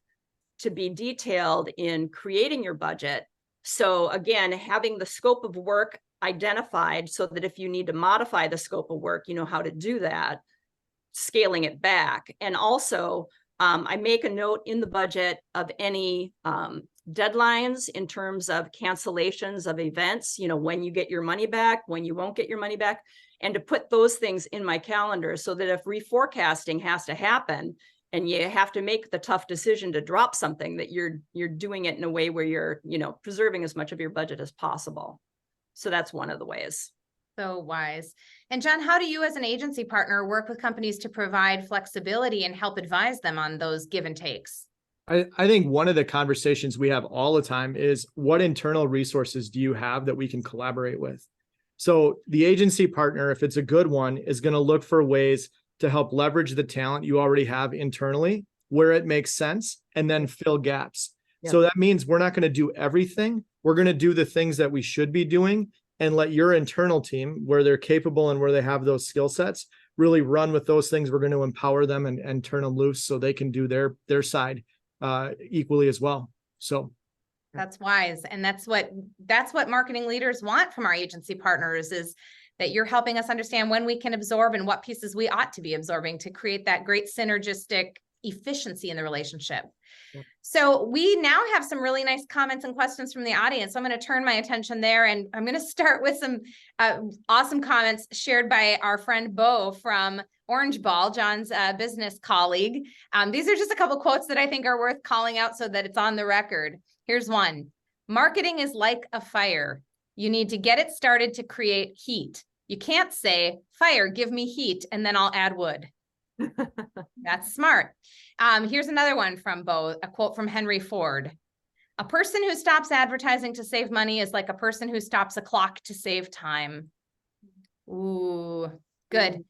to be detailed in creating your budget. So again, having the scope of work identified so that if you need to modify the scope of work, you know how to do that, scaling it back. And also, I make a note in the budget of any deadlines in terms of cancellations of events, when you get your money back, when you won't get your money back, and to put those things in my calendar so that if reforecasting has to happen and you have to make the tough decision to drop something, that you're doing it in a way where you're, preserving as much of your budget as possible. So that's one of the ways. So wise. And John, how do you as an agency partner work with companies to provide flexibility and help advise them on those give and takes? I think one of the conversations we have all the time is, what internal resources do you have that we can collaborate with? So the agency partner, if it's a good one, is going to look for ways to help leverage the talent you already have internally where it makes sense, and then fill gaps. Yeah. So that means we're not going to do everything. We're going to do the things that we should be doing and let your internal team, where they're capable and where they have those skill sets, really run with those things. We're going to empower them and turn them loose so they can do their side equally as well. So that's wise. And that's what marketing leaders want from our agency partners, is that you're helping us understand when we can absorb and what pieces we ought to be absorbing to create that great synergistic efficiency in the relationship. Yeah. So we now have some really nice comments and questions from the audience. So I'm going to turn my attention there, and I'm going to start with some awesome comments shared by our friend Bo from Orange Ball, John's business colleague. These are just a couple quotes that I think are worth calling out so that it's on the record. Here's one. Marketing is like a fire. You need to get it started to create heat. You can't say, fire, give me heat, and then I'll add wood. That's smart. Here's another one from Bo, a quote from Henry Ford. A person who stops advertising to save money is like a person who stops a clock to save time. Ooh, good.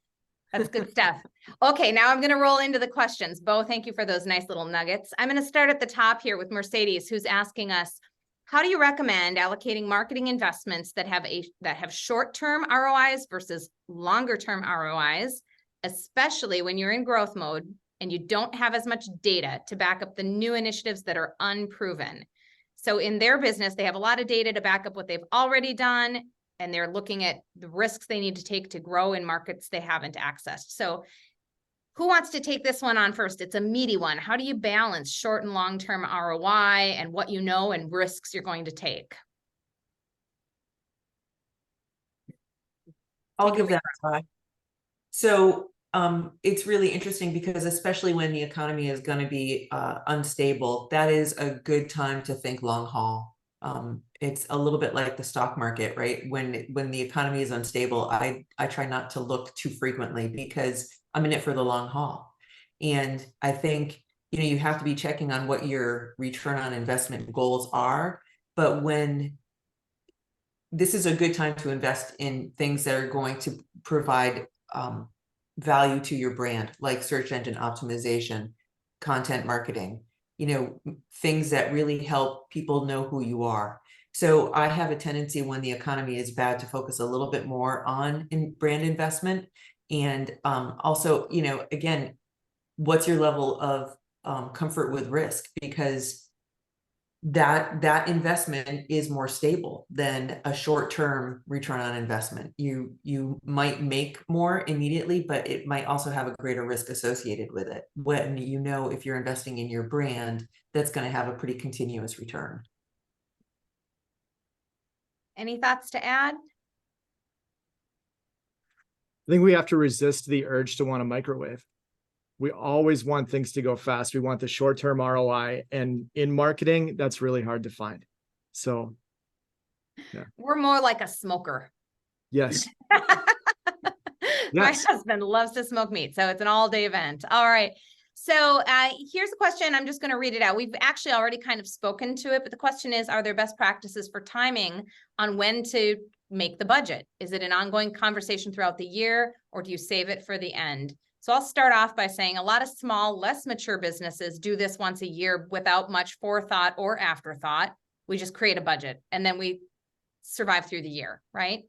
That's good stuff. Okay, now I'm going to roll into the questions. Bo, thank you for those nice little nuggets. I'm going to start at the top here with Mercedes, who's asking us, how do you recommend allocating marketing investments that have short-term ROIs versus longer-term ROIs, especially when you're in growth mode and you don't have as much data to back up the new initiatives that are unproven? So in their business, they have a lot of data to back up what they've already done, and they're looking at the risks they need to take to grow in markets they haven't accessed. So who wants to take this one on first? It's a meaty one. How do you balance short and long-term ROI and what you know and risks you're going to take? I'll give that a try. So it's really interesting because especially when the economy is going to be unstable, that is a good time to think long haul. It's a little bit like the stock market, right? When the economy is unstable, I try not to look too frequently because I'm in it for the long haul. And I think, you have to be checking on what your return on investment goals are. But when this is a good time to invest in things that are going to provide value to your brand, like search engine optimization, content marketing, things that really help people know who you are. So I have a tendency when the economy is bad to focus a little bit more on brand investment. And also, again, what's your level of comfort with risk? Because that investment is more stable than a short-term return on investment. You might make more immediately, but it might also have a greater risk associated with it when if you're investing in your brand, that's going to have a pretty continuous return. Any thoughts to add? I think we have to resist the urge to want a microwave. We always want things to go fast. We want the short-term ROI, and in marketing, that's really hard to find. So, yeah. We're more like a smoker. Yes. My husband loves to smoke meat, so it's an all-day event. All right. So here's a question. I'm just going to read it out. We've actually already kind of spoken to it, but the question is, are there best practices for timing on when to make the budget? Is it an ongoing conversation throughout the year, or do you save it for the end? So I'll start off by saying a lot of small, less mature businesses do this once a year without much forethought or afterthought. We just create a budget and then we survive through the year, right?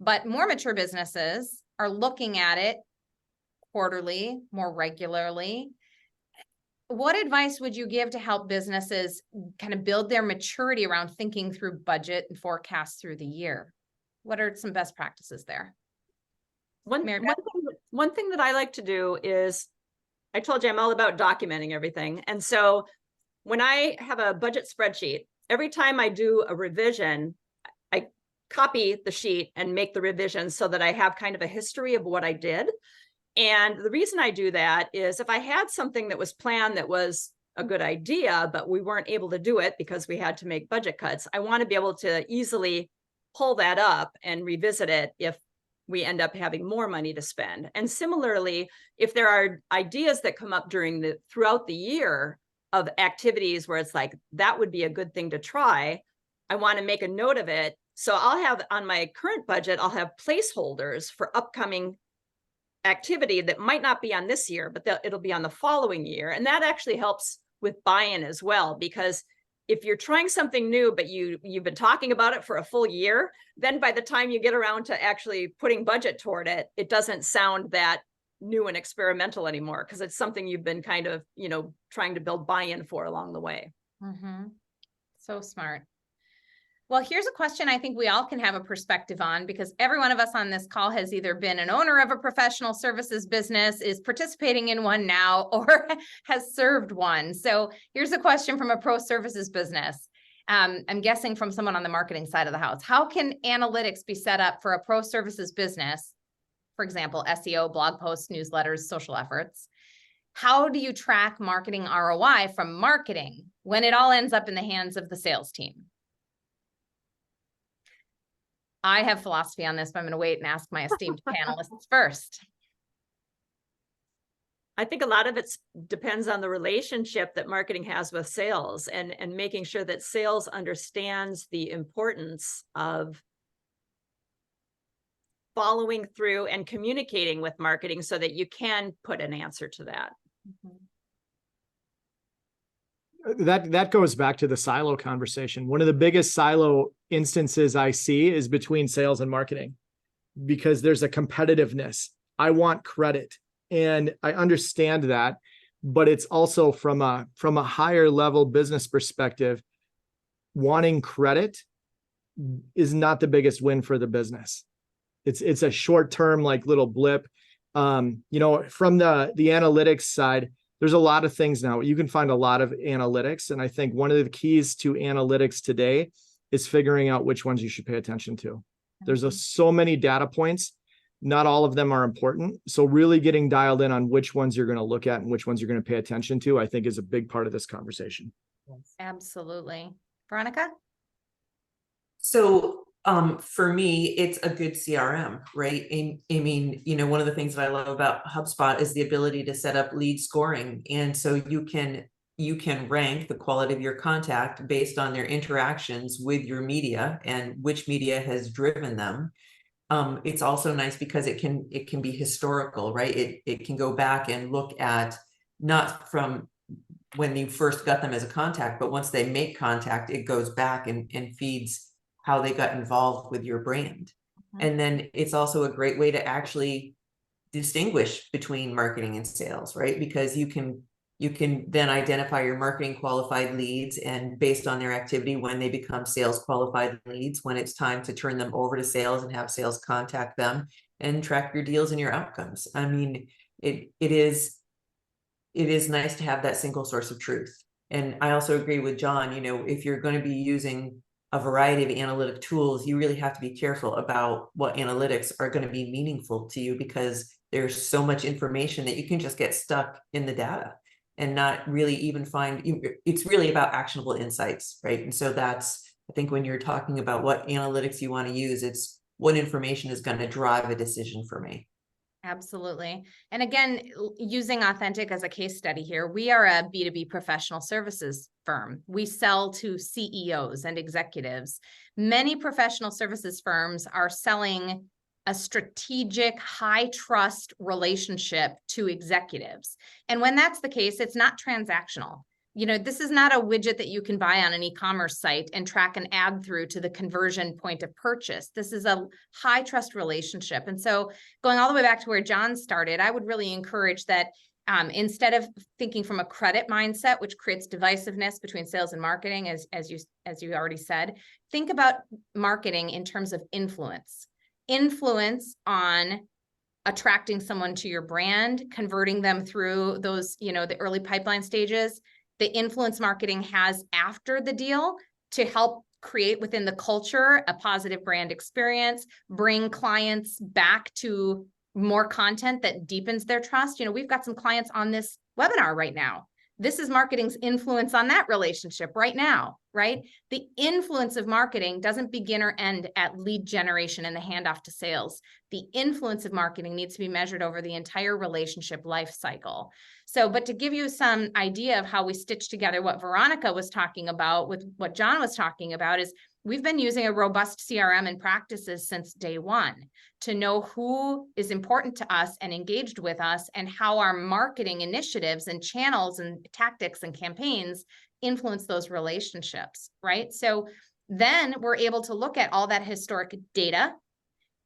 But more mature businesses are looking at it quarterly, more regularly. What advice would you give to help businesses kind of build their maturity around thinking through budget and forecasts through the year? What are some best practices there? One thing that I like to do is, I told you I'm all about documenting everything. And so when I have a budget spreadsheet, every time I do a revision, I copy the sheet and make the revision so that I have kind of a history of what I did. And the reason I do that is if I had something that was planned that was a good idea, but we weren't able to do it because we had to make budget cuts, I want to be able to easily pull that up and revisit it if we end up having more money to spend. And similarly, if there are ideas that come up throughout the year of activities where it's like, that would be a good thing to try, I want to make a note of it. So I'll have on my current budget, I'll have placeholders for upcoming activity that might not be on this year, but it'll be on the following year. And that actually helps with buy-in as well, because if you're trying something new, but you've been talking about it for a full year, then by the time you get around to actually putting budget toward it, it doesn't sound that new and experimental anymore, because it's something you've been kind of, trying to build buy-in for along the way. Mm-hmm. So smart. Well, here's a question I think we all can have a perspective on, because every one of us on this call has either been an owner of a professional services business, is participating in one now, or has served one. So here's a question from a pro services business. I'm guessing from someone on the marketing side of the house. How can analytics be set up for a pro services business? For example, SEO, blog posts, newsletters, social efforts. How do you track marketing ROI from marketing when it all ends up in the hands of the sales team? I have philosophy on this, but I'm going to wait and ask my esteemed panelists first. I think a lot of it depends on the relationship that marketing has with sales, and making sure that sales understands the importance of following through and communicating with marketing so that you can put an answer to that. Mm-hmm. That goes back to the silo conversation. One of the biggest silo instances I see is between sales and marketing, because there's a competitiveness. I want credit, and I understand that, but it's also from a higher level business perspective, wanting credit is not the biggest win for the business. It's a short-term, like, little blip. From the analytics side, there's a lot of things now. You can find a lot of analytics. And I think one of the keys to analytics today is figuring out which ones you should pay attention to. There's so many data points. Not all of them are important. So really getting dialed in on which ones you're going to look at and which ones you're going to pay attention to, I think, is a big part of this conversation. Absolutely. Veronica? So for me, it's a good CRM, right? I mean, one of the things that I love about HubSpot is the ability to set up lead scoring. And so you can rank the quality of your contact based on their interactions with your media and which media has driven them. It's also nice because it can be historical, right? It can go back and look at not from when you first got them as a contact, but once they make contact, it goes back and feeds how they got involved with your brand. Mm-hmm. And then it's also a great way to actually distinguish between marketing and sales, right? Because you can then identify your marketing qualified leads, and based on their activity, when they become sales qualified leads, when it's time to turn them over to sales and have sales contact them and track your deals and your outcomes. I mean, it is nice to have that single source of truth. And I also agree with John, if you're going to be using a variety of analytic tools, you really have to be careful about what analytics are going to be meaningful to you, because there's so much information that you can just get stuck in the data and not really even find. It's really about actionable insights, right? And so that's, I think, when you're talking about what analytics you want to use, it's what information is going to drive a decision for me. Absolutely. And again, using Authentic as a case study here, we are a B2B professional services firm. We sell to CEOs and executives. Many professional services firms are selling a strategic, high trust relationship to executives. And when that's the case, it's not transactional. This is not a widget that you can buy on an e-commerce site and track an ad through to the conversion point of purchase. This is a high trust relationship. And so going all the way back to where John started, I would really encourage that instead of thinking from a credit mindset, which creates divisiveness between sales and marketing, as you already said, think about marketing in terms of influence on attracting someone to your brand, converting them through those, the early pipeline stages, the influence marketing has after the deal to help create within the culture a positive brand experience, bring clients back to more content that deepens their trust. You know, we've got some clients on this webinar right now. This is marketing's influence on that relationship right now, right? The influence of marketing doesn't begin or end at lead generation and the handoff to sales. The influence of marketing needs to be measured over the entire relationship life cycle. So, but to give you some idea of how we stitch together what Veronica was talking about with what John was talking about is we've been using a robust CRM and practices since day one to know who is important to us and engaged with us and how our marketing initiatives and channels and tactics and campaigns influence those relationships, right? So then we're able to look at all that historic data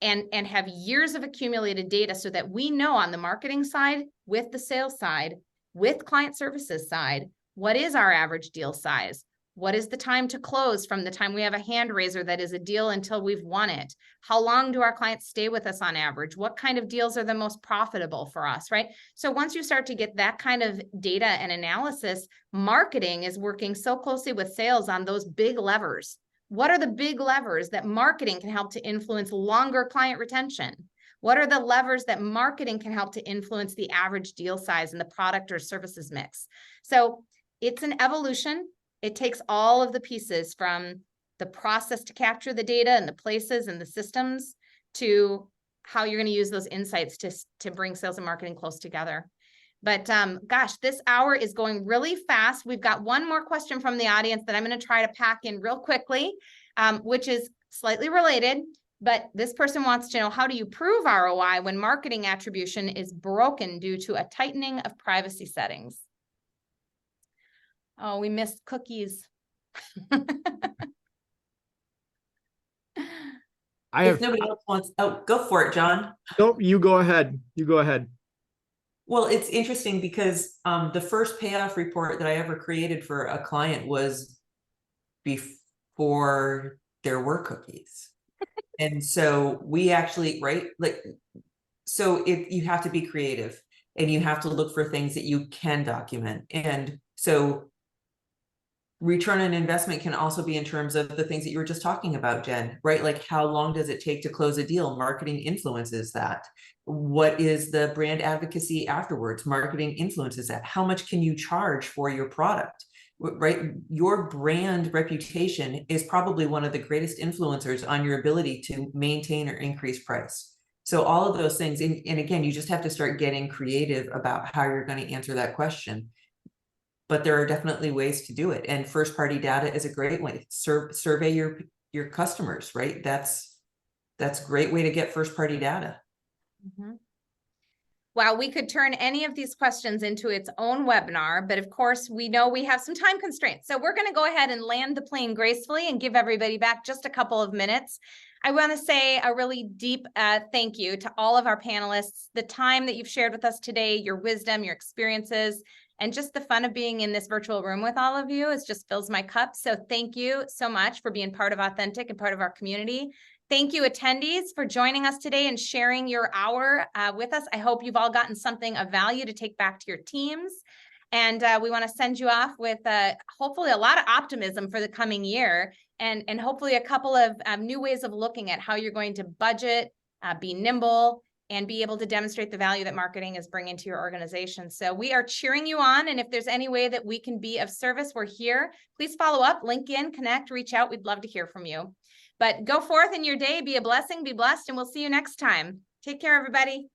and have years of accumulated data so that we know on the marketing side, with the sales side, with client services side, what is our average deal size? What is the time to close from the time we have a hand raiser that is a deal until we've won it? How long do our clients stay with us on average? What kind of deals are the most profitable for us, right? So once you start to get that kind of data and analysis, marketing is working so closely with sales on those big levers. What are the big levers that marketing can help to influence longer client retention? What are the levers that marketing can help to influence the average deal size and the product or services mix? So it's an evolution. It takes all of the pieces from the process to capture the data and the places and the systems to how you're going to use those insights to bring sales and marketing close together. But gosh, this hour is going really fast. We've got one more question from the audience that I'm going to try to pack in real quickly, which is slightly related. But this person wants to know, how do you prove ROI when marketing attribution is broken due to a tightening of privacy settings? Oh, we missed cookies. If nobody else wants, oh, go for it, John. Nope, you go ahead. You go ahead. Well, it's interesting because the first payoff report that I ever created for a client was before there were cookies. And so we actually, right, like, so you have to be creative and you have to look for things that you can document. And so return on investment can also be in terms of the things that you were just talking about, Jen, right? Like, how long does it take to close a deal? Marketing influences that. What is the brand advocacy afterwards? Marketing influences that. How much can you charge for your product, right? Your brand reputation is probably one of the greatest influencers on your ability to maintain or increase price. So all of those things, and again, you just have to start getting creative about how you're going to answer that question. But there are definitely ways to do it. And first party data is a great way. Survey your customers, right? That's a great way to get first party data. Mm-hmm. Wow, we could turn any of these questions into its own webinar, but of course we know we have some time constraints. So we're going to go ahead and land the plane gracefully and give everybody back just a couple of minutes. I want to say a really deep thank you to all of our panelists, the time that you've shared with us today, your wisdom, your experiences, and just the fun of being in this virtual room with all of you. It just fills my cup. So thank you so much for being part of Authentic and part of our community. Thank you, attendees, for joining us today and sharing your hour with us. I hope you've all gotten something of value to take back to your teams. And we want to send you off with hopefully a lot of optimism for the coming year and hopefully a couple of new ways of looking at how you're going to budget, be nimble, and be able to demonstrate the value that marketing is bringing to your organization. So we are cheering you on. And if there's any way that we can be of service, we're here. Please follow up, link in, connect, reach out. We'd love to hear from you. But go forth in your day, be a blessing, be blessed, and we'll see you next time. Take care, everybody.